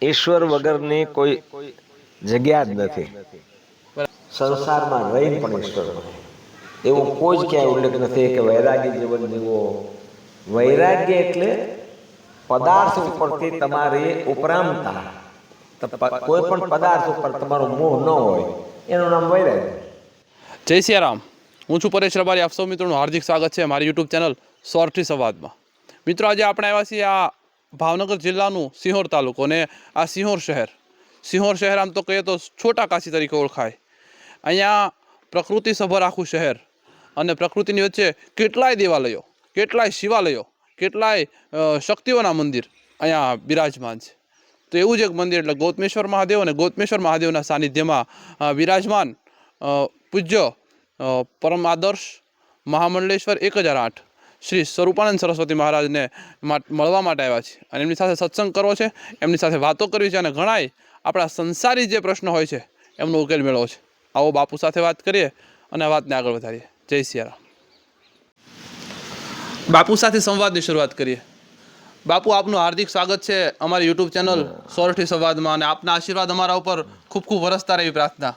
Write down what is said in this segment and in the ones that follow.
ઈશ્વર વગરની કોઈ જગ્યા જ નથી. સંસારમાં રહીને પણ ઈશ્વર મળે એવું કોઈ જ ક્યાંય ઉલ્લેખ નથી કે વૈરાગ્ય જીવન જીવો. વૈરાગ્ય એટલે પદાર્થ ઉપરથી તમારી ઉપરામતા, કોઈ પણ પદાર્થ ઉપર તમારો મોહ ન હોય એનું નામ વૈરાગ્ય. જય સિયારામ. હું છું પરેશ રબારી. આપ સૌ મિત્રોનું હાર્દિક સ્વાગત છે મારી યુટ્યુબ ચેનલ સોરઠી સંવાદમાં. મિત્રો, આજે આપણે આવ્યા છીએ આ ભાવનગર જિલ્લાનું સિહોર તાલુકો અને આ સિહોર શહેર આમ તો કહીએ તો છોટા કાશી તરીકે ઓળખાય. અહીંયા પ્રકૃતિ સભર આખું શહેર અને પ્રકૃતિની વચ્ચે કેટલાય દેવાલયો, કેટલાય શિવાલયો, કેટલાય શક્તિઓના મંદિર અહીંયા બિરાજમાન છે. તો એવું જ એક મંદિર એટલે ગૌતમેશ્વર મહાદેવ, અને ગૌતમેશ્વર મહાદેવના સાનિધ્યમાં બિરાજમાન પૂજ્ય પરમ આદર્શ મહામંડલેશ્વર 1008 શ્રી સ્વરૂપાનંદ સરસ્વતી મહારાજને મળવા માટે આવ્યા છે અને એમની સાથે સત્સંગ કરવો છે, એમની સાથે વાતો કરવી છે અને ઘણાય આપણા સંસારી જે પ્રશ્નો હોય છે એમનો ઉકેલ મેળવો છે. આવો બાપુ સાથે વાત કરીએ અને વાતને આગળ વધારીએ. જય સિયારામ. બાપુ સાથે સંવાદની શરૂઆત કરીએ. બાપુ, આપનું હાર્દિક સ્વાગત છે અમારી યુટ્યુબ ચેનલ સોરઠી સંવાદમાં, અને આપના આશીર્વાદ અમારા ઉપર ખૂબ ખૂબ વરસતા રહે એવી પ્રાર્થના.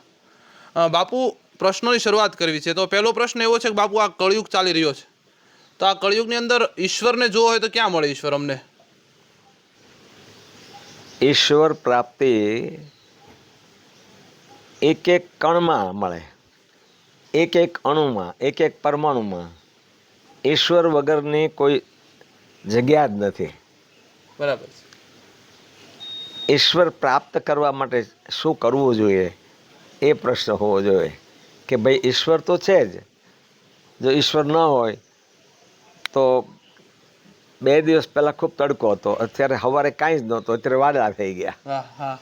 બાપુ, પ્રશ્નોની શરૂઆત કરવી છે. તો પહેલો પ્રશ્ન એવો છે કે બાપુ, આ કળયુગ ચાલી રહ્યો છે, તો આ કળયુગની અંદર ઈશ્વરને જોવો હોય તો ક્યાં મળે ઈશ્વર અમને? ઈશ્વર પ્રાપ્તિ એક એક કણમાં મળે, એક એક અણુમાં, એક એક પરમાણુમાં. ઈશ્વર વગરની કોઈ જગ્યા જ નથી. બરાબર છે. ઈશ્વર પ્રાપ્ત કરવા માટે શું કરવું જોઈએ એ પ્રશ્ન હોવો જોઈએ કે ભાઈ ઈશ્વર તો છે જ. જો ઈશ્વર ન હોય તો 2 દિવસ પહેલાં ખૂબ તડકો હતો, અત્યારે સવારે કાંઈ જ નહોતો, અત્યારે વાદળા થઈ ગયા,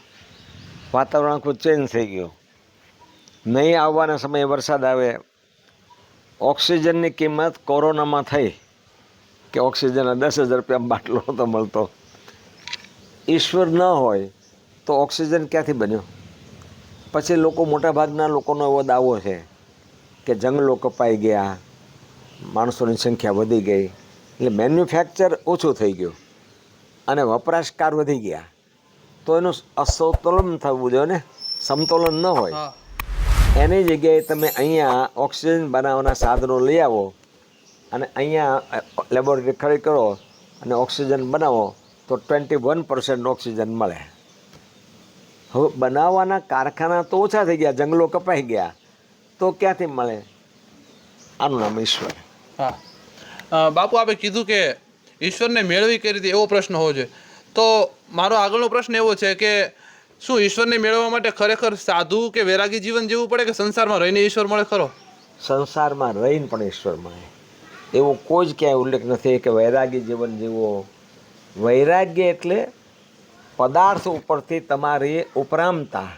વાતાવરણ આખું ચેન્જ થઈ ગયું. નહીં આવવાના સમયે વરસાદ આવે. ઓક્સિજનની કિંમત કોરોનામાં થઈ કે ઓક્સિજનના 10,000 રૂપિયા બાટલો નહોતો મળતો. ઈશ્વર ન હોય તો ઓક્સિજન ક્યાંથી બન્યો? પછી લોકો, મોટાભાગના લોકોનો એવો દાવો છે કે જંગલો કપાઈ ગયા, માણસોની સંખ્યા વધી ગઈ, એટલે મેન્યુફેક્ચર ઓછું થઈ ગયું અને વપરાશકાર વધી ગયા. તો એનું અસમતોલન થવું જોઈએ ને. સમતોલન ન હોય એની જગ્યાએ તમે અહીંયા ઓક્સિજન બનાવવાના સાધનો લઈ આવો અને અહીંયા લેબોરેટરી ખડી કરો અને ઓક્સિજન બનાવો તો 21% ઓક્સિજન મળે. હવે બનાવવાના કારખાના તો ઓછા થઈ ગયા, જંગલો કપાઈ ગયા, તો ક્યાંથી મળે? આનું નામ ઈશ્વર. હા બાપુ, આપે કીધું કે ઈશ્વરને મેળવી કઈ રીતે, એવો પ્રશ્ન હોવો જોઈએ. તો મારો આગળનો પ્રશ્ન એવો છે કે શું ઈશ્વરને મેળવવા માટે ખરેખર સાધુ કે વૈરાગી જીવન જીવવું પડે કે સંસારમાં રહીને ઈશ્વર મળે ખરો? સંસારમાં રહીને પણ ઈશ્વર મળે એવો કોઈ જ ક્યાંય ઉલ્લેખ નથી કે વૈરાગી જીવન જીવો. વૈરાગ્ય એટલે પદાર્થ ઉપરથી તમારી ઉપરામતા,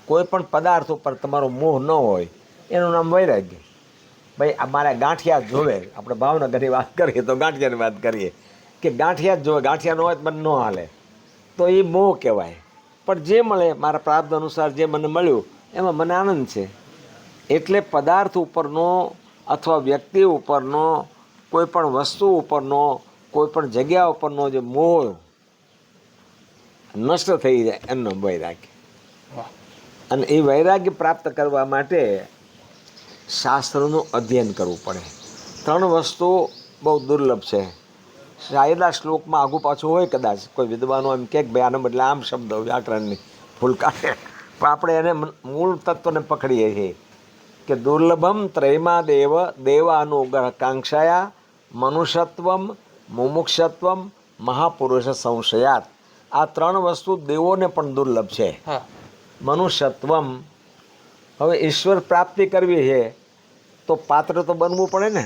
કોઈ પણ પદાર્થ ઉપર તમારો મોહ ન હોય એનું નામ વૈરાગ્ય. ભાઈ અમારે ગાંઠિયા જ જોવે, આપણે ભાવનગરની વાત કરીએ તો ગાંઠિયાની વાત કરીએ કે ગાંઠિયા જ જોવે, ગાંઠિયા ન હોય તો મને ન હાલે, તો એ મોહ કહેવાય. પણ જે મળે મારા પ્રાપ્ત અનુસાર જે મને મળ્યું એમાં મને આનંદ છે. એટલે પદાર્થ ઉપરનો અથવા વ્યક્તિ ઉપરનો, કોઈ પણ વસ્તુ ઉપરનો, કોઈ પણ જગ્યા ઉપરનો જે મોહ નષ્ટ થઈ જાય એમનો વૈરાગ્ય. અને એ વૈરાગ્ય પ્રાપ્ત કરવા માટે શાસ્ત્રનું અધ્યયન કરવું પડે. 3 વસ્તુ બહુ દુર્લભ છે. શાયદા શ્લોકમાં આગું પાછું હોય, કદાચ કોઈ વિદ્વાનો એમ કહે કે ભાઈ આના બદલે આમ શબ્દ વ્યાકરણની ભૂલ કાઢે, પણ આપણે એને મૂળ તત્વને પકડીએ છીએ કે દુર્લભમ ત્રયમાં દેવાનુગ્રહ કાંક્ષાયા મનુષ્યત્વમ મુમુક્ષત્વમ મહાપુરુષ સંશયાત. આ 3 વસ્તુ દેવોને પણ દુર્લભ છે. મનુષ્યત્વમ, હવે ઈશ્વર પ્રાપ્તિ કરવી છે તો પાત્ર તો બનવું પડે ને.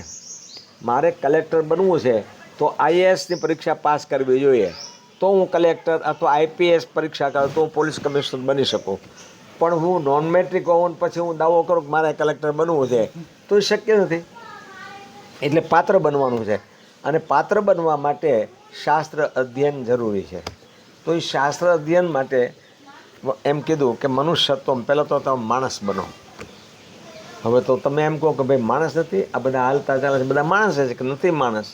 મારે કલેક્ટર બનવું છે તો IASની પરીક્ષા પાસ કરવી જોઈએ, તો હું કલેક્ટર અથવા IPS પરીક્ષા કરું તો હું પોલીસ કમિશનર બની શકું. પણ હું નોન મેટ્રિક હોઉં પછી હું દાવો કરું કે મારે કલેક્ટર બનવું છે તો એ શક્ય નથી. એટલે પાત્ર બનવાનું છે, અને પાત્ર બનવા માટે શાસ્ત્ર અધ્યયન જરૂરી છે. તો એ શાસ્ત્ર અધ્યયન માટે એમ કીધું કે મનુષ્યત્વ, પહેલાં તો તમે માણસ બનો. હવે તો તમે એમ કહો કે ભાઈ માણસ નથી, આ બધા હાલતા ચાલે છે બધા માણસ છે કે નથી માણસ?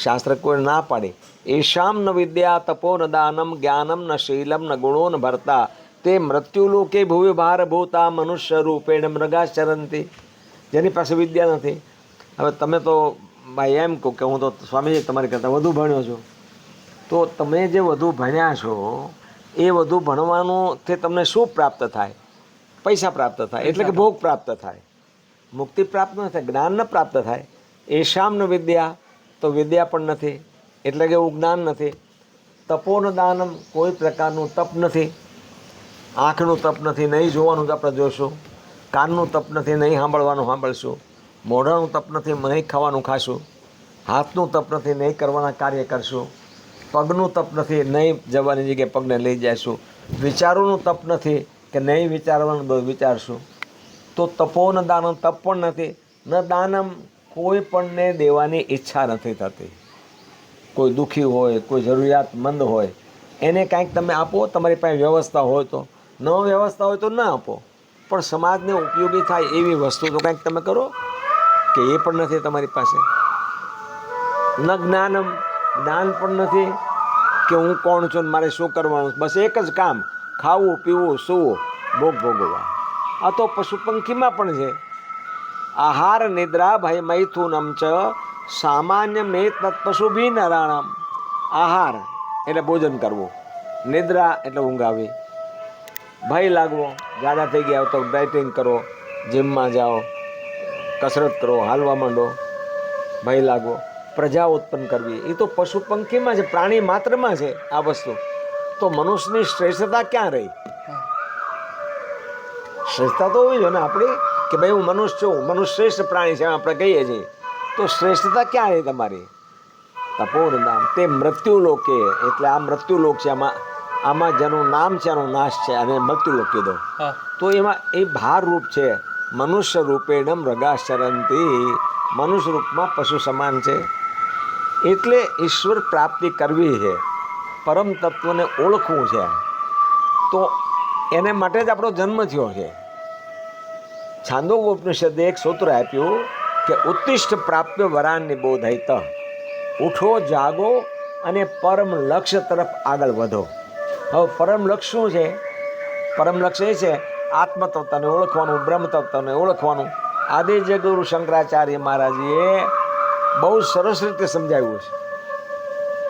શાસ્ત્ર કોઈ ના પાડે. એશામ ન વિદ્યા તપો ન દાનમ જ્ઞાનમ ન શીલમ ન ગુણો ન ભરતા તે મૃત્યુલોકે ભુવિ ભાર ભૂતા મનુષ્ય રૂપેણ મૃગાચરંતી. જેની પાસે વિદ્યા નથી. હવે તમે તો ભાઈ એમ કહો કે હું તો સ્વામીજી તમારી કરતાં વધુ ભણ્યો છું, તો તમે જે વધુ ભણ્યા છો એ વધુ ભણવાનું તે તમને શું પ્રાપ્ત થાય? પૈસા પ્રાપ્ત થાય, એટલે કે ભોગ પ્રાપ્ત થાય. મુક્તિ પ્રાપ્ત ન થાય, જ્ઞાન ન પ્રાપ્ત થાય. એશામ ન વિદ્યા, તો વિદ્યા પણ નથી, એટલે કે એવું જ્ઞાન નથી. તપોન દાનમ, કોઈ પ્રકારનું તપ નથી. આંખનું તપ નથી, નહીં જોવાનું આપણે જોશું. કાનનું તપ નથી, નહીં સાંભળવાનું સાંભળશું. મોઢાનું તપ નથી, નહીં ખાવાનું ખાશું. હાથનું તપ નથી, નહીં કરવાના કાર્ય કરશું. પગનું તપ નથી, નહીં જવાની જગ્યાએ પગને લઈ જઈશું. વિચારોનું તપ નથી કે નહીં વિચારવાનું વિચારશું. તો તપો ન દાનમ, તપ પણ નથી. ન દાનમ, કોઈ પણને દેવાની ઈચ્છા નથી થતી. કોઈ દુઃખી હોય, કોઈ જરૂરિયાતમંદ હોય, એને કાંઈક તમે આપો. તમારી પાસે વ્યવસ્થા હોય તો, ન વ્યવસ્થા હોય તો ન આપો, પણ સમાજને ઉપયોગી થાય એવી વસ્તુ તો કાંઈક તમે કરો, કે એ પણ નથી તમારી પાસે. ન જ્ઞાનમ, જ્ઞાન પણ નથી કે હું કોણ છું ને મારે શું કરવાનું. બસ એક જ કામ, ખાવું પીવું સૂવું ભોગ ભોગવવા. આ તો પશુ પંખીમાં પણ છે. આહાર નિદ્રા ભય મૈથુનમ ચ સામાન્ય મેં તત્પશુ ભી નરાણામ. આહાર એટલે ભોજન કરવું, નિદ્રા એટલે ઊંઘ આવી, ભય લાગવો, જાડા થઈ ગયા તો ડાયટિંગ કરો, જીમમાં જાઓ, કસરત કરો, હાલવા માંડો, ભય લાગવો, પ્રજા ઉત્પન્ન કરવી. એ તો પશુ પંખીમાં છે, પ્રાણી માત્રમાં છે આ વસ્તુ. તો મનુષ્યની શ્રેષ્ઠતા ક્યાં રહી? શ્રેષ્ઠતા તો હોવી જોઈએ ને આપણી, કે ભાઈ હું મનુષ્ય છું, મનુષ્ય શ્રેષ્ઠ પ્રાણી છે આપણે કહીએ છીએ. તો શ્રેષ્ઠતા ક્યાં રહી તમારી? તપોર નામ તે મૃત્યુલોક કે, એટલે આ મૃત્યુલોક છે. આમાં જેનું નામ છે એનો નાશ છે, અને મૃત્યુલોક કીધો. તો એમાં એ ભાર રૂપ છે. મનુષ્ય રૂપેણ મૃગાચરંતી, મનુષ્ય રૂપમાં પશુ સમાન છે. એટલે ઈશ્વર પ્રાપ્તિ કરવી છે, પરમ તત્વને ઓળખવું છે. તો એને માટે જ આપણો જન્મ થયો છે. છાંદોગ્યોપનિષદે એક સૂત્ર આપ્યું કે ઉત્તિષ્ઠ પ્રાપ્ય વરાન નિબોધયત. ઉઠો, જાગો અને પરમ લક્ષ્ય તરફ આગળ વધો. હવે પરમ લક્ષ્ય શું છે? પરમ લક્ષ્ય એ છે આત્મતત્વને ઓળખવાનું, બ્રહ્મ તત્વને ઓળખવાનું. આદિ જગુરુ શંકરાચાર્ય મહારાજીએ બહુ સરસ રીતે સમજાવ્યું છે.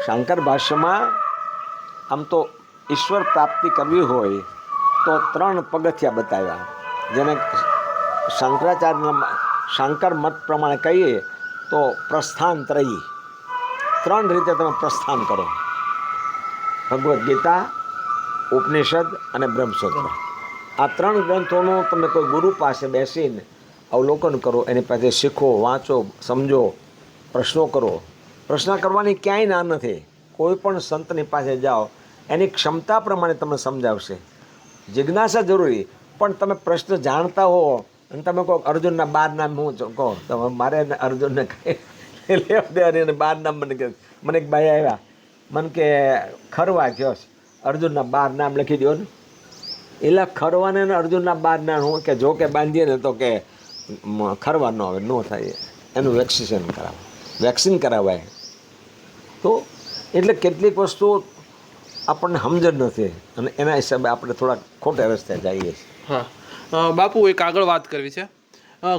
શંકર ભાષ્યમાં આમ તો ઈશ્વર પ્રાપ્તિ કરવી હોય તો 3 પગથિયા બતાવ્યા, જેને શંકર મત પ્રમાણે કહીએ તો પ્રસ્થાન ત્રયી. 3 રીતે તમે પ્રસ્થાન કરો: ભગવદ્ ગીતા, ઉપનિષદ અને બ્રહ્મસૂત્ર. આ 3 ગ્રંથોનું તમે કોઈ ગુરુ પાસે બેસીને અવલોકન કરો, એની પાસે શીખો, વાંચો, સમજો, પ્રશ્નો કરો. પ્રશ્ન કરવાની ક્યાંય ના નથી. કોઈ પણ સંતની પાસે જાઓ, એની ક્ષમતા પ્રમાણે તમને સમજાવશે. જિજ્ઞાસા જરૂરી, પણ તમે પ્રશ્ન જાણતા હો અને તમે કહો અર્જુનના 12 નામ હું કહો, તો મારે અર્જુનને કંઈ લેવા દેવા 12 નામ મને એક ભાઈ આવ્યા, મને કે ખરવા થયો છે, અર્જુનના 12 નામ લખી દો ને. એટલે ખરવાને ને અર્જુનના 12 નામ હું કે જો કે બાંધીએ ને તો કે ખરવા ન આવે, ન થાય, એનું વેક્સિન કરાવાય. તો એટલે કેટલીક વસ્તુઓ આપણને સમજણ નથી, અને એના હિસાબે આપણે થોડાક ખોટા રસ્તે જઈએ છીએ. હા બાપુ, એક આગળ વાત કરવી છે.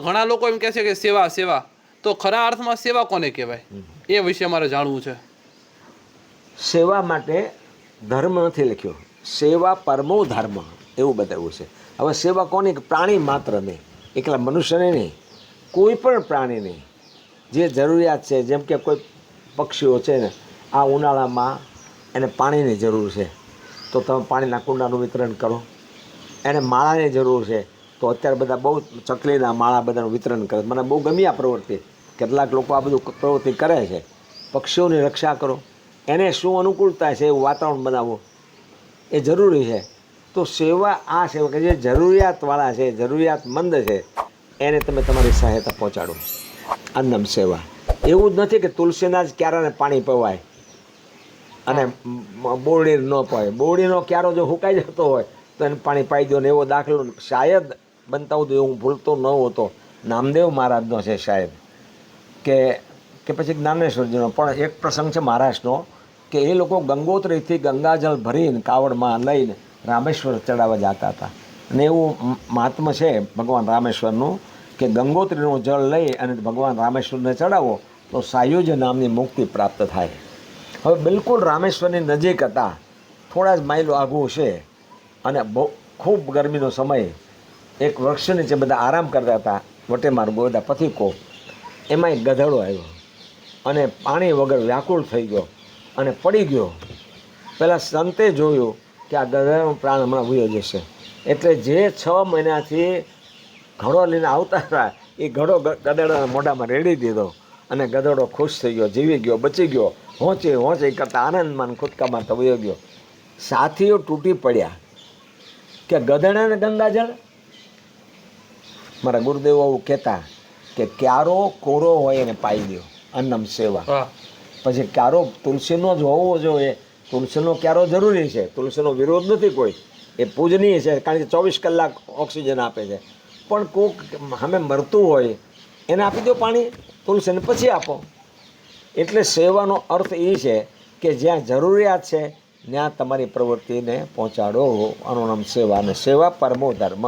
ઘણા લોકો એમ કહે છે કે સેવા સેવા, તો ખરા અર્થમાં સેવા કોને કહેવાય એ વિશે મારે જાણવું છે. સેવા માટે ધર્મ નથી લખ્યો, સેવા પરમો ધર્મ એવું બતાવ્યું છે. હવે સેવા કોની? પ્રાણી માત્ર નહીં, એકલા મનુષ્યને નહીં, કોઈ પણ પ્રાણીને જે જરૂરિયાત છે. જેમ કે કોઈ પક્ષીઓ છે ને, આ ઉનાળામાં એને પાણીની જરૂર છે, તો તમે પાણીના કુંડાનું વિતરણ કરો. એને માળાની જરૂર છે, તો અત્યારે બધા બહુ ચકલીના માળા બધાનું વિતરણ કરે. મને બહુ ગમી આ પ્રવૃત્તિ. કેટલાક લોકો આ બધું પ્રવૃત્તિ કરે છે. પક્ષીઓની રક્ષા કરો, એને શું અનુકૂળતા છે એવું વાતાવરણ બનાવો, એ જરૂરી છે. તો સેવા આ સેવા કે જે જરૂરિયાતવાળા છે, જરૂરિયાતમંદ છે, એને તમે તમારી સહાયતા પહોંચાડો. અન્નમ સેવા. એવું જ નથી કે તુલસીના જ ક્યારાને પાણી પવાય અને બોરડી ન પવાય. બોરડીનો ક્યારો જો સુકાઈ જતો હોય તો એને પાણી પાઈ દો ને, એવો દાખલો શાયદ બનતા હોતો, હું ભૂલતો ન હોતો, નામદેવ મહારાજનો છે શાયદ, કે કે પછી જ્ઞાનેશ્વરજીનો, પણ એક પ્રસંગ છે મહારાષ્ટ્રનો કે એ લોકો ગંગોત્રીથી ગંગાજળ ભરીને કાવડમાં લઈને રામેશ્વર ચડાવવા જતા હતા. અને એવું મહાત્મ્ય છે ભગવાન રામેશ્વરનું કે ગંગોત્રીનું જળ લઈ અને ભગવાન રામેશ્વરને ચડાવો તો સાયુજ્ય નામની મુક્તિ પ્રાપ્ત થાય. હવે બિલકુલ રામેશ્વરની નજીક હતા, થોડા જ માઇલો આઘું છે, અને બહુ ખૂબ ગરમીનો સમય. એક વૃક્ષ નીચે બધા આરામ કરતા હતા, વટે માર્ગો બધા પથિકો. એમાં એક ગધેડો આવ્યો અને પાણી વગર વ્યાકુળ થઈ ગયો અને પડી ગયો. પહેલાં સંતે જોયું કે આ ગધેડાનો પ્રાણ હમણાં વયો જશે, એટલે જે 6 મહિનાથી ઘડો લઈને આવતા હતા એ ઘડો ગધેડાના મોઢામાં રેડી દીધો અને ગધેડો ખુશ થઈ ગયો, જીવી ગયો, બચી ગયો. હોંચે કરતાં આનંદમાં ખુદકામાં તો વયો ગયો. સાથીઓ તૂટી પડ્યા કે ગધેડાને ગંગાજળ. મારા ગુરુદેવ એવું કહેતા કે ક્યારો કોરો હોય એને પાઈ દો, અન્નમ સેવા. પછી ક્યારો તુલસીનો જ હોવો જોઈએ, તુલસીનો ક્યારો જરૂરી છે, તુલસીનો વિરોધ નથી કોઈ, એ પૂજનીય છે કારણ કે 24 કલાક ઓક્સિજન આપે છે. પણ કોક સામે મરતું હોય એને આપી દો પાણી, તુલસીને પછી આપો. એટલે સેવાનો અર્થ એ છે કે જ્યાં જરૂરિયાત છે ત્યાં તમારી પ્રવૃત્તિને પહોંચાડો. આનું નામ સેવા, અને સેવા પરમો ધર્મ.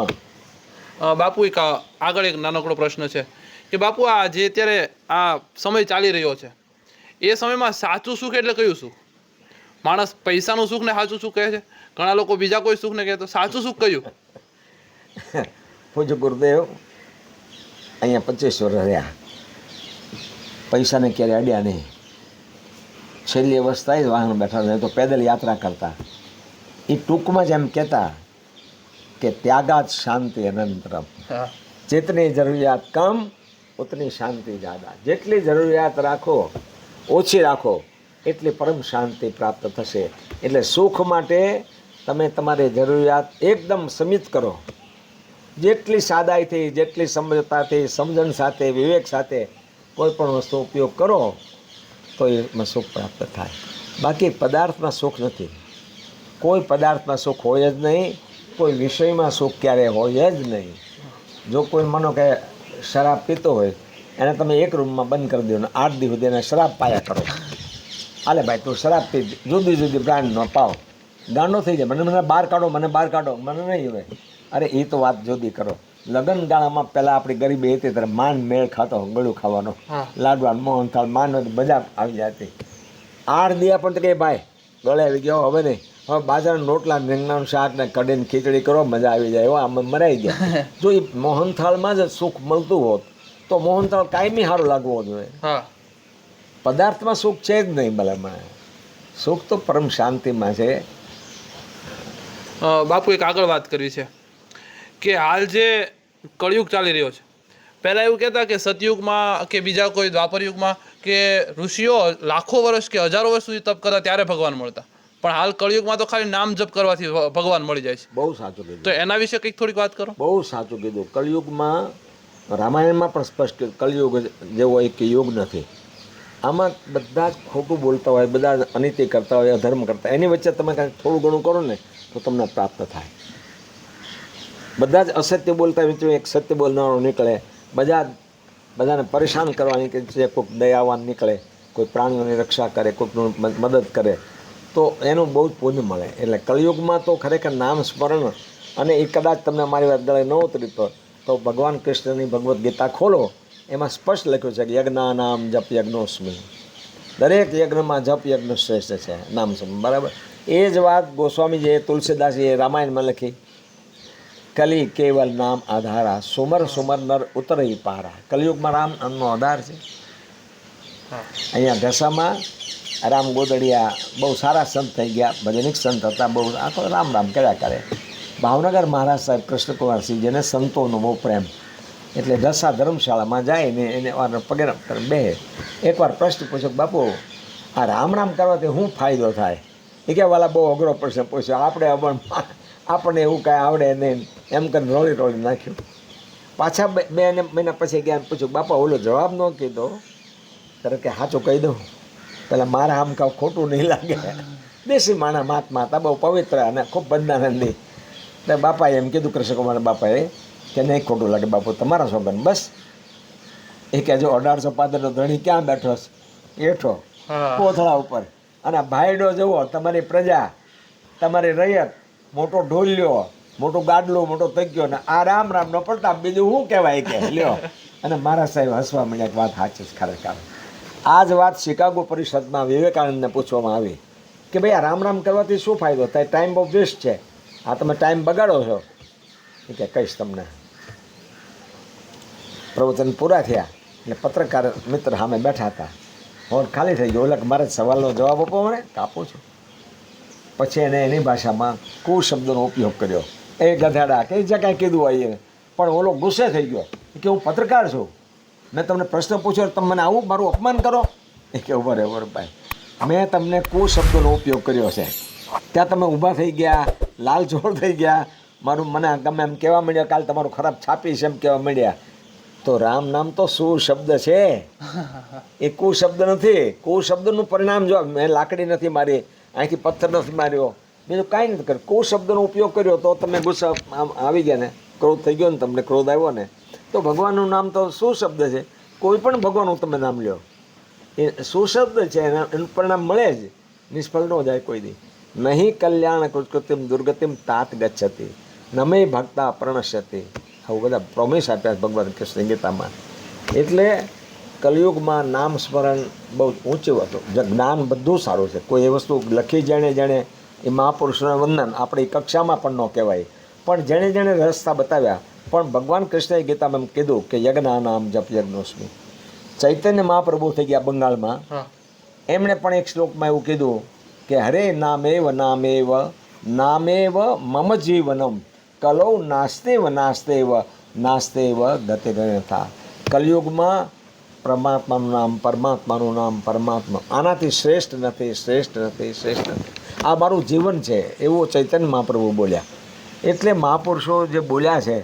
બાપુ એક આગળ એક નાનકડો પ્રશ્ન છે કે બાપુ આ જે અત્યારે આ સમય ચાલી રહ્યો છે એ સમયમાં સાચું સુખ એટલે કયું સુખ? માણસ પૈસાનું સુખ ને સાચું સુખ કહે છે, ઘણા લોકો બીજા કોઈ સુખ ને કહે, તો સાચું સુખ કયું? પૂજ્ય ગુરુદેવ અહીંયા 25 વર્ષ રહ્યા, પૈસાને ક્યારે અડ્યા નહીં. છેલ્લી અવસ્થાએ જ વાહન બેઠા રહે તો પેદલ યાત્રા કરતા. એ ટૂંકમાં જ એમ કહેતા કે ત્યાગાત શાંતિ અનંતરમ. જેટલી જરૂરિયાત કમ ઉતની શાંતિ જ્યાદા. જેટલી જરૂરિયાત રાખો, ઓછી રાખો, એટલી પરમ શાંતિ પ્રાપ્ત થશે. એટલે સુખ માટે તમે તમારી જરૂરિયાત એકદમ સીમિત કરો. જેટલી સાદાઈથી, જેટલી સમજતાથી, સમજણ સાથે, વિવેક સાથે કોઈ પણ વસ્તુ ઉપયોગ કરો તો એમાં સુખ પ્રાપ્ત થાય. બાકી પદાર્થમાં સુખ નથી, કોઈ પદાર્થમાં સુખ હોય જ નહીં, કોઈ વિષયમાં સુખ ક્યારે હોય જ નહીં. જો કોઈ માનો કે શરાબ પીતો હોય એને તમે એક રૂમમાં બંધ કરી દો ને 8 દિવસ સુધી એને શરાબ પાયા કરો, હાલે ભાઈ તું શરાબ પી, જુદી જુદી બ્રાન્ડનો પાવ, ગાંડો થઈ જાય, મને બહાર કાઢો, મને બહાર કાઢો, મને નહીં હોય. અરે એ તો વાત જુદી કરો. લગ્ન ગાળામાં પહેલાં આપણી ગરીબી હતી ત્યારે માન મેળ ખાતો, ગળું ખાવાનો, લાડવા, મોહનથાળ, માન મજા આવી જતી. 8 દિયા પણ તો કે ભાઈ ગળે આવી ગયો, હવે નહીં, હવે બાજરાના રોટલા, રીંગણાનું શાક ને કઢીને ખીચડી કરો, મજા આવી જાય. એવા આમ મરાઈ ગયા. જો એ મોહનથાળમાં જ સુખ મળતું હોત તો મોહનથાળ કાયમી સારું લાગવો જોઈએ. પદાર્થમાં સુખ છે જ નહીં. ભલામાં સુખ તો પરમ શાંતિમાં છે. બાપુ એક આગળ વાત કરવી છે કે હાલ જે કળયુગ ચાલી રહ્યો છે, પહેલાં એવું કહેતા કે સતયુગમાં કે બીજા કોઈ દ્વાપર યુગમાં કે ઋષિઓ લાખો વર્ષ કે હજારો વર્ષ સુધી તપ કરતા ત્યારે ભગવાન મળતા, પણ હાલ કળયુગમાં તો ખાલી નામ જપ કરવાથી ભગવાન મળી જાય છે. બહુ સાચું કીધું. તો એના વિશે કંઈક થોડીક વાત કરો. બહુ સાચું કીધું. કળયુગમાં રામાયણમાં પણ સ્પષ્ટ કળયુગ જેવો એક યુગ નથી. આમાં બધા જ ખોટું બોલતા હોય, બધા અનીતિ કરતા હોય, અધર્મ કરતા. એની વચ્ચે તમે કાંઈક થોડું ઘણું કરો ને તો તમને પ્રાપ્ત થાય. બધા જ અસત્ય બોલતા મિત્રો એક સત્ય બોલનારો નીકળે, બધાને પરેશાન કરવાની કે જે કોઈક દયાવાન નીકળે, કોઈ પ્રાણીઓની રક્ષા કરે, કોઈકનું મદદ કરે તો એનું બહુ જ પુણ્ય મળે. એટલે કળયુગમાં તો ખરેખર નામ સ્મરણ, અને એ કદાચ તમને મારી વાત ગળે ન ઉતરી તો ભગવાન કૃષ્ણની ભગવદ્ ગીતા ખોલો, એમાં સ્પષ્ટ લખ્યું છે કે યજ્ઞા નામ જપ યજ્ઞોસ્મી. દરેક યજ્ઞમાં જપ યજ્ઞ શ્રેષ્ઠ છે, નામ સ્મરણ. બરાબર. એ જ વાત ગોસ્વામીજીએ, તુલસીદાસજીએ રામાયણમાં લખી. કલી કેવલ નામ આધારા, સુમર સુમર નર ઉતરઈ પારા. કલયુગમાં રામ નામનો આધાર છે. અહીંયા ઢસામાં રામ ગોદડિયા બહુ સારા સંત થઈ ગયા, ભજનિક સંત હતા, બહુ આખો રામ રામ કર્યા કરે. ભાવનગર મહારાજ સાહેબ કૃષ્ણકુમારસિંહ, જેને સંતોનો બહુ પ્રેમ, એટલે ઢસા ધર્મશાળામાં જાય ને એને પગે બે એકવાર પ્રશ્ન પૂછ્યો, બાપુ આ રામ રામ કરવાથી શું ફાયદો થાય? એ કે વાલા બહુ અઘરો પ્રશ્ન પૂછ્યો, આપણને એવું કાંઈ આવડે નહીં, એમ કરીને રોળી નાખ્યું. પાછા 2 મહિના પછી ગયા પૂછ્યું, બાપા ઓલો જવાબ ન કીધો ત્યારે કે સાચું કહી દઉં, પેલા મારા આમ કાં ખોટું નહીં લાગે. દેશી માણા મહાત્મા હતા, બહુ પવિત્ર અને ખૂબ બંધાનંદી. એટલે બાપાએ એમ કીધું, કૃષ્ણકુમાર બાપાએ કે નહીં ખોટું લાગે બાપુ, તમારા સોગન બસ એ કે જો 1815 ધણી ક્યાં બેઠો છે? હેઠો હા. કોથળા ઉપર. અને ભાઈડો જુઓ, તમારી પ્રજા, તમારી રૈયત, મોટો ઢોલિયો, મોટું ગાડલું, મોટો તગ્યો ને આ રામ રામનો પ્રતાપ, બીજું શું કહેવાય કે લ્યો. અને મારા સાહેબ હસવા મળ્યા કે વાત સાચી છે ખરેખર. આ જ વાત શિકાગો પરિષદમાં વિવેકાનંદને પૂછવામાં આવી કે ભાઈ આ રામ રામ કરવાથી શું ફાયદો થાય? ટાઈમ બહુ વેસ્ટ છે, આ તમે ટાઈમ બગાડો છો. એ કે કહીશ તમને. પ્રવચન પૂરા થયા એટલે પત્રકાર મિત્ર સામે બેઠા હતા, હોલ ખાલી થઈ ગયો. ઓલા કે મારે સવાલનો જવાબ આપો, મને આપું છું. પછી એને એની ભાષામાં કુ શબ્દનો ઉપયોગ કર્યો, એ ગધાડા કે જે કાંઈ કીધું હોય એને. પણ ઓલો ગુસ્સે થઈ ગયો કે હું પત્રકાર છું, મેં તમને પ્રશ્ન પૂછ્યો, તમે મને આવું મારું અપમાન કરો? એ કે બરાબર ભાઈ, મેં તમને કુ શબ્દનો ઉપયોગ કર્યો છે, ત્યાં તમે ઊભા થઈ ગયા, લાલચોળ થઈ ગયા, મારું મને ગમે એમ કહેવા માંડ્યા, કાલ તમારું ખરાબ છાપીશ એમ કહેવા માંડ્યા. તો રામ નામ તો શું શબ્દ છે, એ કુ શબ્દ નથી. કુ શબ્દનું પરિણામ જો, મેં લાકડી નથી મારી, અહીંથી પથ્થર નથી માર્યો, બીજું કાંઈ નથી કર્યું. કુ શબ્દનો ઉપયોગ કર્યો તો તમે ગુસ્સા આવી ગયા ને, ક્રોધ થઈ ગયો ને, તમને ક્રોધ આવ્યો ને. તો ભગવાનનું નામ તો શું શબ્દ છે? કોઈ પણ ભગવાનનું તમે નામ લ્યો, એ શું શબ્દ છે, એનું પરિણામ મળે જ, નિષ્ફળ ન જાય કોઈ દી. નહીં કલ્યાણ કૃત્કૃતિમ દુર્ગતિમ તાત ગચ્છતિ નમે ભક્તા પ્રણશ્યતિ. આવું બધા પ્રોમિસ આપ્યા ભગવાન કૃષ્ણ ગીતામાં. એટલે કલયુગમાં નામ સ્મરણ બહુ ઊંચું હતું. જ્ઞાન બધું સારું છે, કોઈ એ વસ્તુ લખી જાણે એ મહાપુરુષોના વંદન આપણી કક્ષામાં પણ ન કહેવાય, પણ જેણે રસ્તા બતાવ્યા. પણ ભગવાન કૃષ્ણએ ગીતામાં એમ કીધું કે યજ્ઞાનામ જપ યજ્ઞોસ્મિ. ચૈતન્ય મહાપ્રભુ થઈ ગયા બંગાળમાં, એમણે પણ એક શ્લોકમાં એવું કીધું કે હરે નામેવ નામેવ નામેવ મમ જીવનમ કલૌ નાસ્તેવ નાસ્તેવ નાસ્તેવ ગતિરન્યથા. કલયુગમાં પરમાત્માનું નામ પરમાત્મા, આનાથી શ્રેષ્ઠ નથી, શ્રેષ્ઠ નથી, શ્રેષ્ઠ નથી. આ મારું જીવન છે, એવું ચૈતન્ય મહાપ્રભુ બોલ્યા. એટલે મહાપુરુષો જે બોલ્યા છે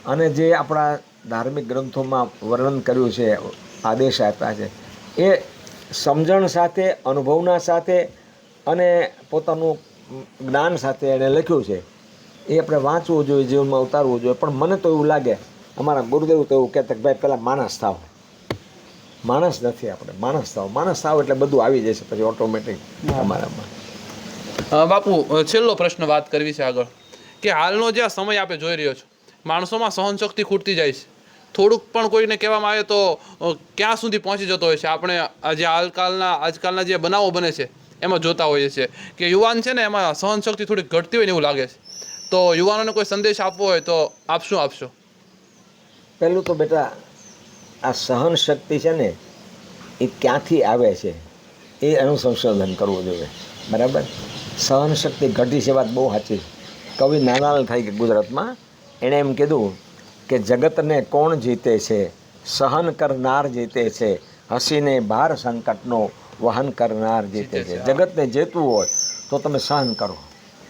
અને જે આપણા ધાર્મિક ગ્રંથોમાં વર્ણન કર્યું છે, આદેશ આપ્યા છે, એ સમજણ સાથે, અનુભવના સાથે અને પોતાનું જ્ઞાન સાથે એણે લખ્યું છે. એ આપણે વાંચવું જોઈએ, જીવનમાં ઉતારવું જોઈએ. પણ મને તો એવું લાગે, અમારા ગુરુદેવ તો એવું કહેતા કે ભાઈ પહેલાં માણસ થાવ. માણસ નથી આપણે, માણસ થાવ. માણસ થાવ એટલે બધું આવી જશે પછી ઓટોમેટિક અમારામાં. બાપુ, છેલ્લો પ્રશ્ન વાત કરવી છે આગળ, કે હાલનો જે આ સમય આપણે જોઈ રહ્યો છો, માણસોમાં સહનશક્તિ ખૂટતી જાય છે. થોડુંક પણ કોઈને કહેવામાં આવે તો ક્યાં સુધી પહોંચી જતો હોય છે. આપણે જે આજકાલના જે બનાવો બને છે એમાં જોતા હોઈએ છીએ કે યુવાન છે ને, એમાં સહનશક્તિ થોડી ઘટતી હોય ને એવું લાગે છે. તો યુવાનોને કોઈ સંદેશ આપવો હોય તો આપ શું આપશો? પહેલું તો બેટા, આ સહન શક્તિ છે ને, એ ક્યાંથી આવે છે એ એનું સંશોધન કરવું જોઈએ. બરાબર? સહન શક્તિ ઘટી છે, વાત બહુ સાચી. કવિ નાનાલ થઈ ગયા ગુજરાતમાં, એણે એમ કીધું કે જગતને કોણ જીતે છે, સહન કરનાર જીતે છે, હસીને ભાર સંકટનો વહન કરનાર જીતે છે. જગતને જીતવું હોય તો તમે સહન કરો.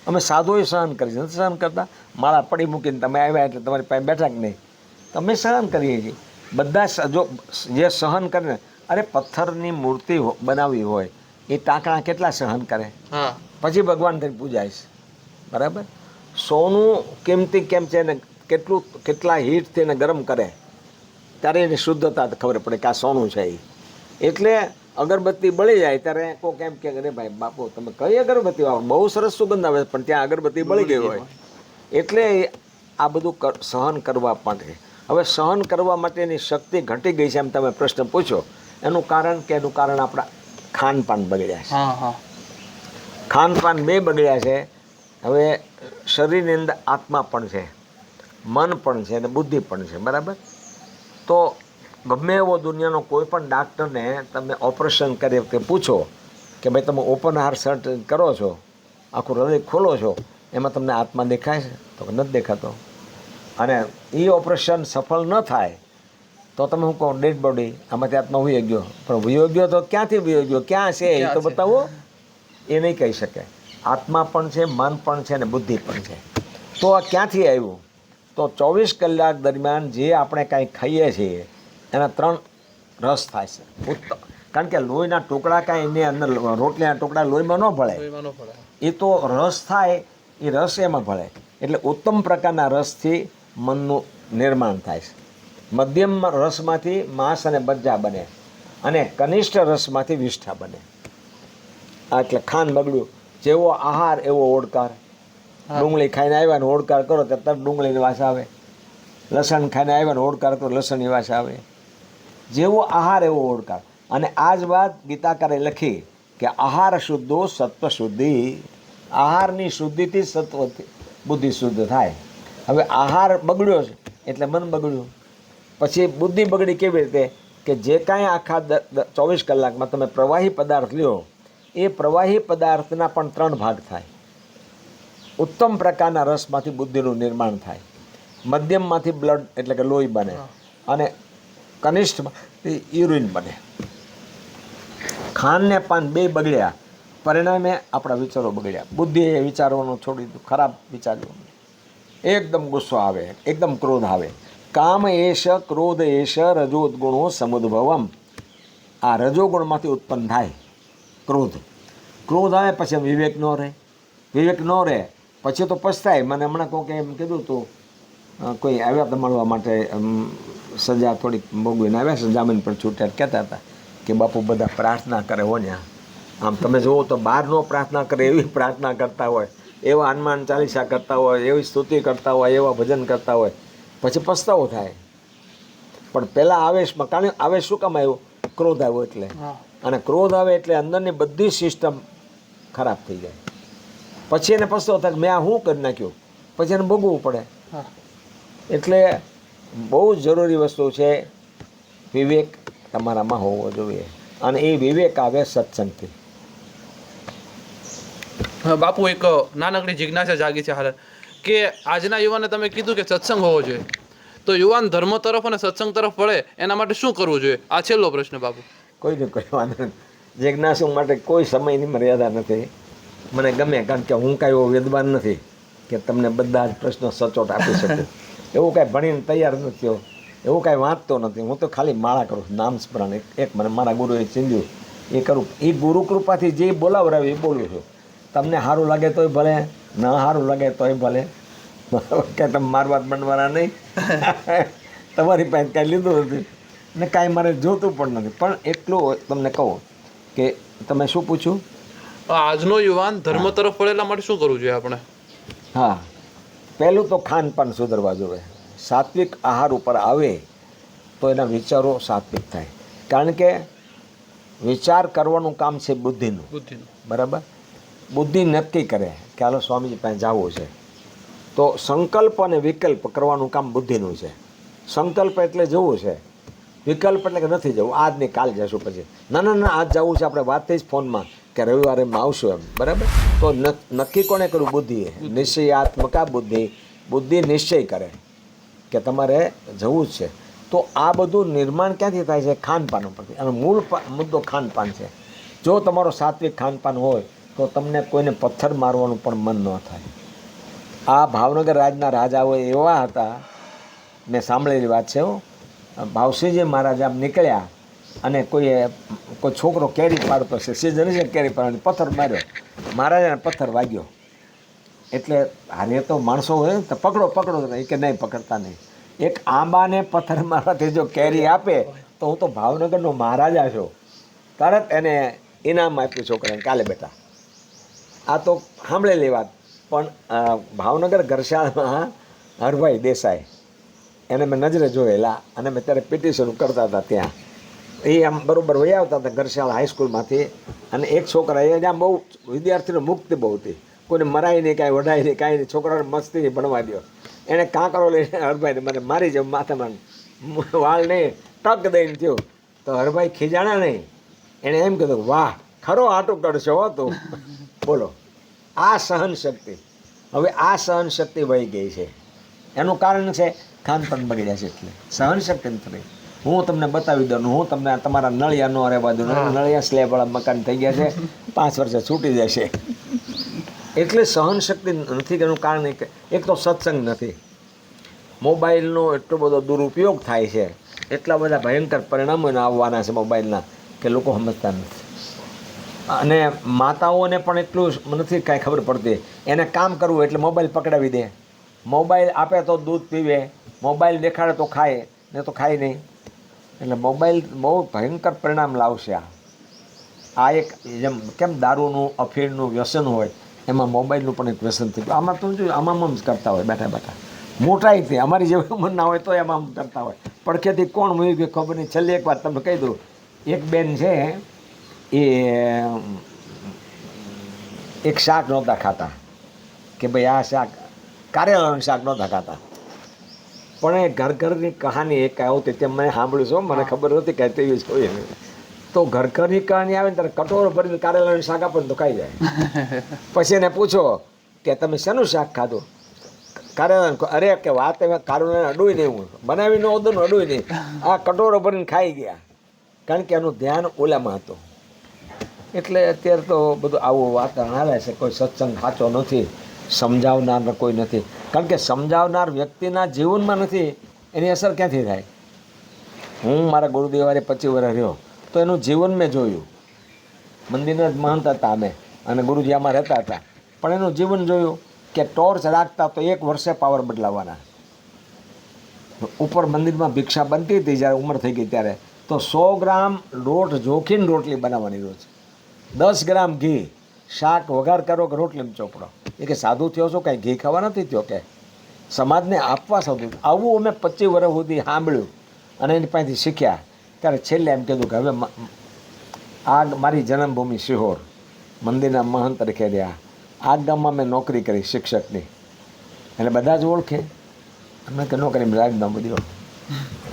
અમે સાધુએ સહન કરી, નથી સહન કરતા? માળા પડી મૂકીને તમે આવ્યા એટલે તમારી પાસે બેઠા કે નહીં? તમે સહન કરીએ છીએ બધા. જો જે સહન કરે, અરે પથ્થરની મૂર્તિ બનાવી હોય, એ ટાંકણા કેટલા સહન કરે, પછી ભગવાન થઈ પૂજાય છે. બરાબર? સોનું કિંમતી કેમ છે ને, કેટલા હીટથી એને ગરમ કરે ત્યારે એની શુદ્ધતા ખબર પડે કે આ સોનું છે. એટલે અગરબત્તી બળી જાય ત્યારે કોઈ કેમ કે અરે ભાઈ બાપુ તમે કઈ અગરબત્તી વાપરો, બહુ સરસ સુગંધ આવે, પણ ત્યાં અગરબત્તી બળી ગઈ હોય. એટલે આ બધું સહન કરવા માટે. હવે સહન કરવા માટેની શક્તિ ઘટી ગઈ છે એમ તમે પ્રશ્ન પૂછો. એનું કારણ આપણા ખાનપાન બગડ્યા છે. ખાનપાન બે બગડ્યા છે. હવે શરીરની અંદર આત્મા પણ છે, મન પણ છે અને બુદ્ધિ પણ છે. બરાબર? તો ગમે એવો દુનિયાનો કોઈ પણ ડાક્ટરને તમે ઓપરેશન કરી વખતે પૂછો કે ભાઈ તમે ઓપન હાર્ટ સર્જરી કરો છો, આખું હૃદય ખોલો છો, એમાં તમને આત્મા દેખાય છે? તો નથી દેખાતો. અને એ ઓપરેશન સફળ ન થાય તો તમે શું કહો, ડેડ બોડી, આમાંથી આત્મા વયો ગયો. પણ વયો ગયો તો ક્યાંથી વયો ગયો, ક્યાં છે એ તો બતાવો. એ નહીં કહી શકે. આત્મા પણ છે, મન પણ છે અને બુદ્ધિ પણ છે. તો આ ક્યાંથી આવ્યું? તો 24 કલાક દરમિયાન જે આપણે કાંઈ ખાઈએ છીએ એના 3 રસ થાય છે. ઉત્તમ, કારણ કે લોહીના ટુકડા કાંઈ એની અંદર, રોટલીના ટુકડા લોહીમાં ન ભળે, એ તો રસ થાય, એ રસ એમાં ભળે. એટલે ઉત્તમ પ્રકારના રસથી મનનું નિર્માણ થાય છે. મધ્યમ રસમાંથી માંસ અને મજ્જા બને અને કનિષ્ઠ રસમાંથી વિષ્ઠા બને. આ એટલે ખાન બગડ્યું, જેવો આહાર એવો ઓડકાર. ડુંગળી ખાઈને આવ્યા ને ઓડકાર કરો તો તરત ડુંગળીની વાસ આવે. લસણ ખાઈને આવ્યા ને ઓડકાર કરો લસણની વાસ આવે. જેવો આહાર એવો ઓડકાર. અને આ જ વાત ગીતાકારે લખી કે આહાર શુદ્ધો સત્વ શુદ્ધિ. આહારની શુદ્ધિથી સત્વથી બુદ્ધિ શુદ્ધ થાય. હવે આહાર બગડ્યો છે એટલે મન બગડ્યું. પછી બુદ્ધિ બગડી કેવી રીતે કે જે કાંઈ આખા 24 કલાકમાં તમે પ્રવાહી પદાર્થ લ્યો, એ પ્રવાહી પદાર્થના પણ 3 ભાગ થાય. ઉત્તમ પ્રકારના રસમાંથી બુદ્ધિનું નિર્માણ થાય, મધ્યમમાંથી બ્લડ એટલે કે લોહી બને, અને કનિષ્ઠમાંથી યુરિન બને. ખાન ને પાન બે બગડ્યા, પરિણામે આપણા વિચારો બગડ્યા. બુદ્ધિએ વિચારવાનું છોડી દીધું, ખરાબ વિચાર્યું. એકદમ ગુસ્સો આવે, એકદમ ક્રોધ આવે. કામ એશ ક્રોધ એશ રજોદગુણો સમુદ્ભવમ. આ રજોગુણમાંથી ઉત્પન્ન થાય ક્રોધ. ક્રોધ આવે પછી વિવેક ન રહે. વિવેક ન રહે પછી તો પછતાય. મને હમણાં કોકે એમ કીધું હતું, કોઈ આવ્યા હતા મળવા માટે, સજા થોડીક ભોગવીને આવ્યા છે, જામીન પર છૂટ્યા, કહેતા હતા કે બાપુ બધા પ્રાર્થના કરે હો ને. આમ તમે જુઓ તો બહાર નો પ્રાર્થના કરે એવી પ્રાર્થના કરતા હોય, એવા હનુમાન ચાલીસા કરતા હોય, એવી સ્તુતિ કરતા હોય, એવા ભજન કરતા હોય, પછી પસ્તાવો થાય. પણ પહેલાં આવેશમાં, કારણ આવેશ શું કામ આવ્યો? ક્રોધ આવ્યો એટલે. અને ક્રોધ આવે એટલે અંદરની બધી સિસ્ટમ ખરાબ થઈ જાય. પછી એને પસ્તાવો થાય મેં આ શું કરી નાખ્યું, પછી એને ભોગવવું પડે. એટલે બહુ જરૂરી વસ્તુ છે વિવેક તમારામાં હોવો જોઈએ. અને એ વિવેક આવે સત્સંગથી. બાપુ એક નાનકડી જિજ્ઞાસા જાગી છે હાલ કે આજના યુવાને તમે કીધું કે સત્સંગ હોવો જોઈએ, તો યુવાન ધર્મ તરફ અને સત્સંગ તરફ વળે એના માટે શું કરવું જોઈએ? આ છેલ્લો પ્રશ્ન બાપુ. કોઈને કોઈ વાંધો નથી. જિજ્ઞાસુ માટે કોઈ સમયની મર્યાદા નથી. મને ગમે, કારણ કે હું કાંઈ એવો વિદ્વાન નથી કે તમને બધા જ પ્રશ્નો સચોટ આપી શકું. એવું કાંઈ ભણીને તૈયાર નથી થયો, એવું કાંઈ વાંચતો નથી. હું તો ખાલી માળા કરું, નામ સ્મરણ. એક મને મારા ગુરુએ ચીંધ્યું એ કરું. એ ગુરુ કૃપાથી જે બોલાવરાવ્યું એ બોલું છું. તમને સારું લાગે તોય ભલે, ન સારું લાગે તોય ભલે, કે તમે મારવા બનવાના નહીં. તમારી પાસે કાંઈ લીધું નથી ને કાંઈ મારે જોતું પણ નથી. પણ એટલું તમને કહું કે તમે શું પૂછ્યું? આજનો યુવાન ધર્મ તરફ વળેલા માટે શું કરવું જોઈએ આપણે? હા, પહેલું તો ખાનપાન સુધરવા જોઈએ. સાત્વિક આહાર ઉપર આવે તો એના વિચારો સાત્વિક થાય. કારણ કે વિચાર કરવાનું કામ છે બુદ્ધિનું. બરાબર? બુદ્ધિ નક્કી કરે કે હાલો સ્વામીજી પાસે જવું છે, તો સંકલ્પ અને વિકલ્પ કરવાનું કામ બુદ્ધિનું છે. સંકલ્પ એટલે જવું છે, વિકલ્પ એટલે કે નથી જવું, આજ નહીં કાલ જશું. પછી ના ના ના આજ જવું છે, આપણે વાત થઈ જ ફોનમાં કે રવિવારે એમ આવશું એમ. બરાબર? તો નક્કી કોણે કર્યું? બુદ્ધિએ. નિશ્ચયાત્મકા બુદ્ધિ. બુદ્ધિ નિશ્ચય કરે કે તમારે જવું જ છે. તો આ બધું નિર્માણ ક્યાંથી થાય છે? ખાનપાન ઉપરથી. અને મૂળ મુદ્દો ખાનપાન છે. જો તમારો સાત્વિક ખાનપાન હોય તો તમને કોઈને પથ્થર મારવાનું પણ મન ન થાય. આ ભાવનગર રાજના રાજાઓ એવા હતા, મેં સાંભળેલી વાત છે. ભાવસિંહજી મહારાજ આમ નીકળ્યા અને કોઈ છોકરો કેરી પાડતો છે, સિઝન છે કેરી પાડવાની, પથ્થર માર્યો. મહારાજાને પથ્થર વાગ્યો. એટલે હારે તો માણસો હોય તો પકડો પકડો, કે નહીં પકડતા નહીં. એક આંબાને પથ્થર મારવાથી જો કેરી આપે તો હું તો ભાવનગરનો મહારાજા છું. તરત એને ઇનામ આપ્યું છોકરાને, કાલે બેટા. આ તો સાંભળેલી વાત. પણ ભાવનગર ઘરશાળામાં હરભાઈ દેસાઈ, એને મેં નજરે જોયેલા, અને મેં ત્યારે પિટિશન કરતા હતા ત્યાં. એ આમ બરાબર વહી આવતા હતા ઘરશાળા હાઈસ્કૂલમાંથી. અને એક છોકરા એ આમ બહુ વિદ્યાર્થીનો મુક્તિ બહુ હતી, કોઈને મરાય નહીં, કાંઈ વઢાય નહીં, કાંઈ નહીં, છોકરાને મસ્તી ભણવા દો. એને કાંકરો લઈને હરભાઈને મને મારી જેમ માથામાં વાળ નહીં ટક દઈને થયું. તો હરભાઈ ખીજાણા નહીં, એણે એમ કીધું વાહ ખરો આટું કરશો હો તું. બોલો, આ સહન શક્તિ. હવે આ સહન શક્તિ વહી ગઈ છે. એનું કારણ છે ખાનપાન બગડ્યા છે. એટલે સહન શક્તિ નથી. હું તમને બતાવી દઉં, હું તમને તમારા નળિયા ન રહેવા દઉં. નળિયા સ્લેબવાળા મકાન થઈ ગયા છે, 5 વર્ષે છૂટી જશે. એટલે સહન શક્તિ નથી. એનું કારણ એક તો સત્સંગ નથી. મોબાઈલનો એટલો બધો દુરુપયોગ થાય છે, એટલા બધા ભયંકર પરિણામો આવવાના છે મોબાઈલના કે લોકો સમજતા નથી. અને માતાઓને પણ એટલું નથી કાંઈ ખબર પડતી. એને કામ કરવું એટલે મોબાઈલ પકડાવી દે. મોબાઈલ આપે તો દૂધ પીવે, મોબાઈલ દેખાડે તો ખાય, ને તો ખાય નહીં. એટલે મોબાઈલ બહુ ભયંકર પરિણામ લાવશે. આ એક જેમ કેમ દારૂનું અફીણનું વ્યસન હોય એમાં મોબાઈલનું પણ એક વ્યસન થઈ ગયું. આમાં તો જોયું આમાં જ કરતા હોય બેઠા બેઠા, મોટાઈથી અમારી જેવી ઉંમર ના હોય તો એમાં કરતા હોય. પડખેથી કોણ મૂવી ગયું ખબર નહીં. છેલ્લી એક વાત તમને કહી દઉં. એક બેન છે એ એક શાક નહોતા ખાતા કે ભાઈ આ શાક કારેલાનું શાક નહોતા ખાતા, પણ એ ઘરની કહાની એક આવતી તે મેં સાંભળ્યું છો, મને ખબર નહોતી કે તેવી જ હોય. તો ઘરની કહાની આવે ને ત્યારે કટોરો ભરીને કારેલાનું શાક આપે ને તો ખાઈ જાય. પછી એને પૂછો કે તમે શેનું શાક ખાધું? કારેલાનું. અરે કે વાત એમાં કારેલાને અડુય નહીં, હું બનાવીને ઓદનું અડુય નહીં, આ કટોરો ભરીને ખાઈ ગયા. કારણ કે એનું ધ્યાન ઓલામાં હતું. એટલે અત્યારે તો બધું આવું વાતાવરણ હાલે છે. કોઈ સત્સંગ સાચો નથી, સમજાવનાર કોઈ નથી. કારણ કે સમજાવનાર વ્યક્તિના જીવનમાં નથી, એની અસર ક્યાંથી થાય? હું મારા ગુરુદેવારે 25 વર્ષ રહ્યો તો એનું જીવન મેં જોયું. મંદિરના જ મહંત હતા અમે અને ગુરુજી આમાં રહેતા હતા, પણ એનું જીવન જોયું કે ટોર્ચ રાખતા તો 1 વર્ષે પાવર બદલાવાના. ઉપર મંદિરમાં ભિક્ષા બનતી હતી જ્યારે ઉંમર થઈ ગઈ ત્યારે, તો 100 ગ્રામ લોટ જોખીને રોટલી બનાવવાની રોજ, 10 ગ્રામ ઘી, શાક વઘાર કરો કે રોટલીનો ચોપડો. એ કે સાધુ થયો છો, કાંઈ ઘી ખાવા નથી થયો કે સમાજને આપવા સાધુ. આવું અમે 25 વર્ષ સુધી સાંભળ્યું અને એની પાસેથી શીખ્યા. ત્યારે છેલ્લે એમ કીધું કે હવે આ મારી જન્મભૂમિ સિહોર, મંદિરના મહંત તરીકે રહ્યા. આ ગામમાં મેં નોકરી કરી શિક્ષકની, એટલે બધા જ ઓળખે. અમે કે નોકરી રાજનામું દીધો,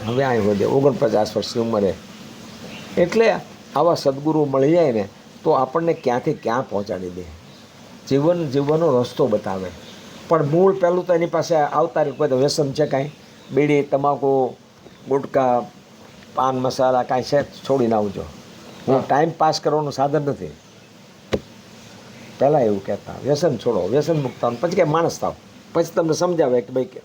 હવે અહીં વધે 49 વર્ષની ઉંમરે. એટલે આવા સદગુરુ મળી જાય ને તો આપણને ક્યાંથી ક્યાં પહોંચાડી દે, જીવન જીવવાનો રસ્તો બતાવે. પણ મૂળ પહેલું તો એની પાસે આવતા કોઈ તો વ્યસન છે કાંઈ, બીડી, તમાકુ, ગુટકા, પાન મસાલા કાંઈ છે છોડીને આવજો. હું ટાઈમ પાસ કરવાનું સાધન નથી. પહેલાં એવું કહેતા વ્યસન છોડો, વ્યસન મુક્ત થાવ, પછી કે માણસ થાવ. પછી તમને સમજાવે કે ભાઈ,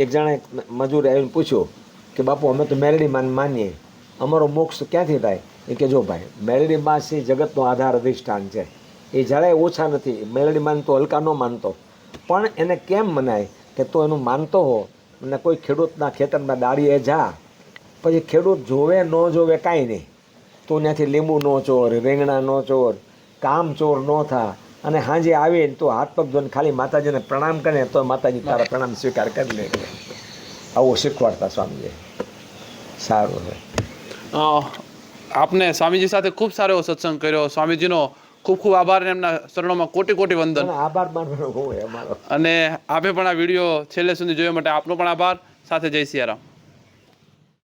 એક જણે મજૂરે આવીને પૂછ્યું કે બાપુ અમે તો મેલડી માનીએ, અમારો મોક્ષ ક્યાંથી થાય? એ કે જો ભાઈ, મેલડી માસી જગતનો આધાર અધિષ્ઠાન છે, એ જરાય ઓછા નથી. મેલડી માનતો હલકા ન માનતો, પણ એને કેમ મનાય કે તું એનું માનતો હો અને કોઈ ખેડૂતના ખેતરમાં દાડીએ જા, પછી ખેડૂત જોવે ન જોવે કાંઈ નહીં, તું ત્યાંથી લીંબુ ન ચોર, રીંગણા ન ચોર, કામ ચોર ન થા, અને સાંજે આવીને તું હાથ પગ ધોઈને ખાલી માતાજીને પ્રણામ કરે તો માતાજી તારા પ્રણામ સ્વીકાર કરી લે. આવું શીખવાડતા સ્વામીજી. સારું છે. આપને સ્વામીજી સાથે ખૂબ સારો એવો સત્સંગ કર્યો. સ્વામીજીનો ખૂબ ખૂબ આભાર અને એમના ચરણોમાં કોટી કોટી વંદન. આભાર માનવાનો હોય અમારો. અને આપે પણ આ વિડીયો છેલ્લે સુધી જોવા માટે આપનો પણ આભાર. સાથે જય સિયારામ.